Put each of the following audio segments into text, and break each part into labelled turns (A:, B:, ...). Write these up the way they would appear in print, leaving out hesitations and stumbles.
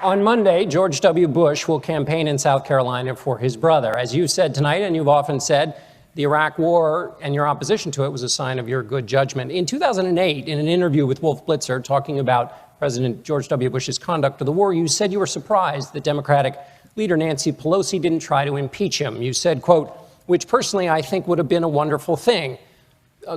A: On Monday, George W. Bush will campaign in South Carolina for his brother. As you said tonight, and you've often said, the Iraq War and your opposition to it was a sign of your good judgment. In 2008, in an interview with Wolf Blitzer talking about President George W. Bush's conduct of the war, you said you were surprised that Democratic leader Nancy Pelosi didn't try to impeach him. You said, quote, which personally I think would have been a wonderful thing,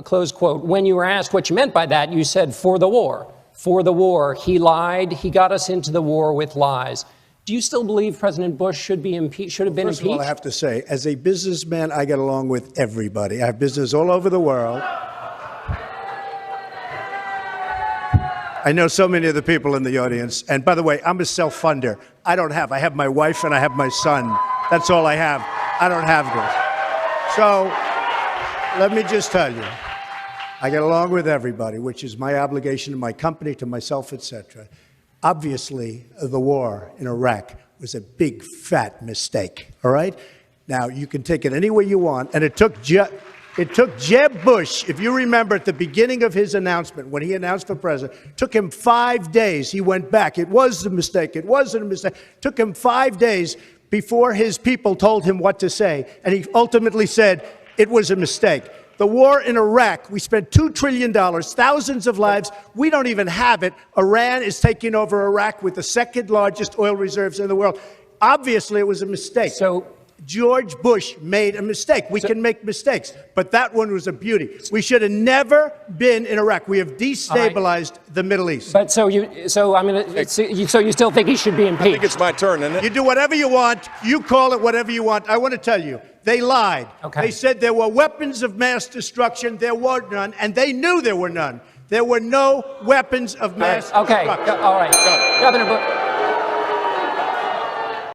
A: close quote. When you were asked what you meant by that, you said, for the war. For the war. He lied. He got us into the war with lies. Do you still believe President Bush should have been impeached?
B: First of all, I have to say, as a businessman, I get along with everybody. I have business all over the world. I know so many of the people in the audience. And by the way, I'm a self-funder. I have my wife and I have my son. That's all I have. I don't have this. So let me just tell you, I get along with everybody, which is my obligation to my company, to myself, etc. Obviously, the war in Iraq was a big, fat mistake, all right? Now, you can take it any way you want, and it took Jeb Bush, if you remember at the beginning of his announcement, when he announced for president, took him 5 days. He went back. It was a mistake. It wasn't a mistake. Took him 5 days before his people told him what to say, and he ultimately said it was a mistake. The war in Iraq, we spent $2 trillion, thousands of lives. We don't even have it. Iran is taking over Iraq with the second largest oil reserves in the world. Obviously, it was a mistake. So George Bush made a mistake. We can make mistakes, but that one was a beauty. We should have never been in Iraq. We have destabilized the Middle East.
A: But so you still think he should be impeached?
C: I think it's my turn, isn't it?
B: You do whatever you want. You call it whatever you want. I want to tell you, they lied.
A: Okay.
B: They said there were weapons of mass destruction. There were none, and they knew there were none. There were no weapons of mass destruction.
A: Okay. All right. Governor Bush.